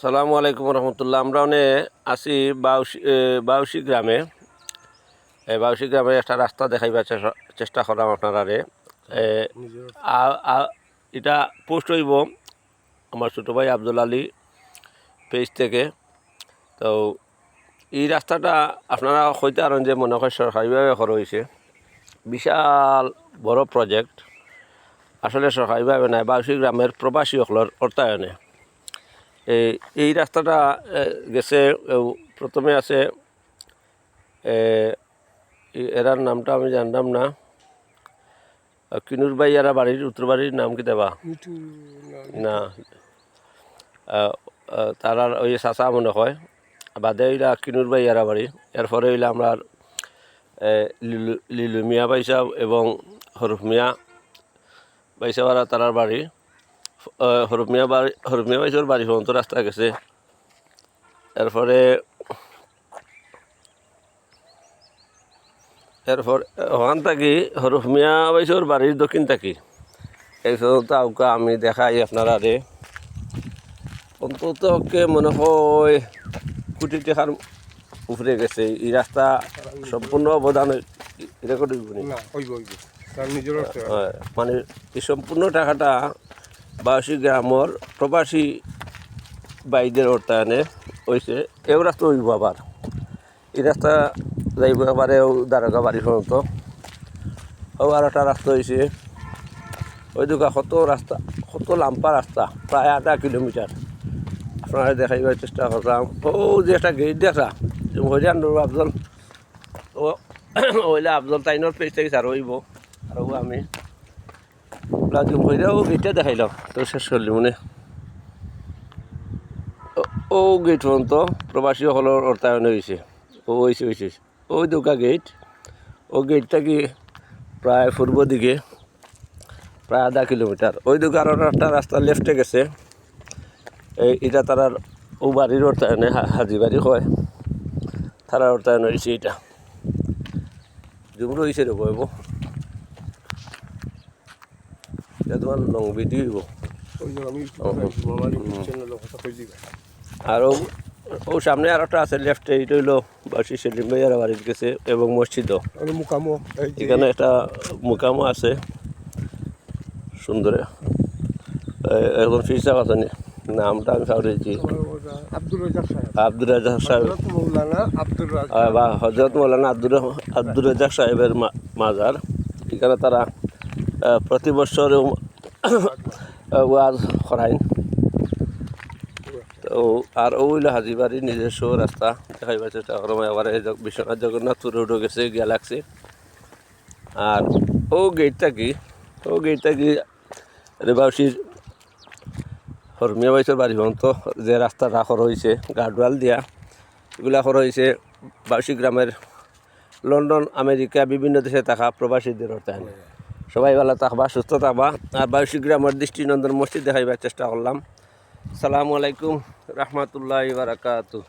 সালামু আলাইকুম রহমতুল্লাহ। আমরা আছি বাউসি গ্রামে। এই বাউসি গ্রামে একটা রাস্তা দেখাইবার চেষ্টা করলাম আপনারা। এটা পোস্ট হইব আমার ছোটো ভাই আব্দুল আলী পেজ থেকে। তো এই রাস্তাটা আপনারা হইতে পারেন যে মনে হয় সরকারিভাবে করা হয়েছে, বিশাল বড় প্রজেক্ট। আসলে সরকারিভাবে নাই, বাউসি গ্রামের প্রবাসী সকলের অর্থায়নে এই রাস্তাটা গেছে। প্রথমে আছে এরার নামটা আমি জানতাম না, কিনুর ভাই এরা বাড়ির উত্তর বাড়ির নাম কি দেবা না, তারার ওই চাচা মনে হয় বাদে হইলা কিনুর ভাই এরা বাড়ি। এরপরে হইলে আমরা লিলু মিয়া বাইসা এবং হরফ মিয়া বাইসাওয়ারা তারার বাড়ি। হরফ মিয়া বাইসর বাড়ি পর্যন্ত রাস্তা গেছে। এরপর ওখান থাকি হরফ মিয়া বাইসর বাড়ির দক্ষিণ থাকি এই পর্যন্ত আউকা আমি দেখাই আপনারা অন্তত মনে হয় কোটি টাকার উপরে গেছে। এই রাস্তা সম্পূর্ণ অবদান রেকর্ড মানে এই সম্পূর্ণ টাকাটা বাউসি গ্রামের প্রবাসী বাইদের অর্থায়নে হয়েছে। এও রাস্তা হইব আবার, এই রাস্তা যাইব এবারে দ্বারকা বাড়ি পর্যন্ত। ও আর একটা রাস্তা হয়েছে ওই দুকা কত লাম্পা রাস্তা, প্রায় 1/2 কিলোমিটার। আপনারা দেখাইবার চেষ্টা করলাম। ও যে একটা গেট দেখা হইলে আফজল, ও ওইলে আফজল তাইনের পেজ থেকে আর হইব। আর আমি হইলে ও গেটটা দেখাইলাম তো শেষ করলি মনে। ও গেট পর্যন্ত প্রবাসী সকলের অর্থায়ন হয়েছে। ও হয়েছে ওই দুকা গেট। ও গেটটা কি প্রায় পূর্ব দিকে প্রায় 1/2 কিলোমিটার। ওই দিকে আরও একটা রাস্তা লেফটে গেছে। এটা তারার ও বাড়ির অর্থায়নে হাজি বাড়ি হয়, তারা অর্থায়ন হয়েছে। এটা জুমরো হয়েছে রে বইব, এটা তোমার লং ভিডিও হইব। আর ও সামনে আর একটা আছে লেফটে, এটা হইল বাসি সেলিম ভাইয়ার বাড়ির গেছে এবং মসজিদও। এখানে একটা মুকামও আছে সুন্দর। এখন ফিরসা কথা নেই, নামটা আমি সাউরেছি আব্দুর রাজাক সাহেব বা হজরত মৌলানা আব্দুর রাজাক সাহেবের মাজার। এখানে তারা প্রতি বছর ওয়াজ করাইন। তো আর ওইল হাজিবাড়ির নিজস্ব রাস্তা দেখাইবার চেষ্টা করলাম। আবার বিশ্বনাথ জগন্নাথপুর রোডও গেছে, গিয়া লাগছে। আর ও গেটটা কি বাউসির হরমিয়া বাইসের বাড়ি পর্যন্ত যে রাস্তাটা করা হয়েছে গার্ডওয়াল দিয়া, এগুলা করা হয়েছে বাউসি গ্রামের লন্ডন আমেরিকা বিভিন্ন দেশে থাকা প্রবাসীদের অর্থায়নে। সবাই ভালো থাকবা, সুস্থ থাকবা। আর বাউসি গ্রামের দৃষ্টিনন্দন মসজিদ দেখাইবার চেষ্টা করলাম। আসসালামু আলাইকুম রহমতুল্লাহি ওয়া বারাকাতুহু।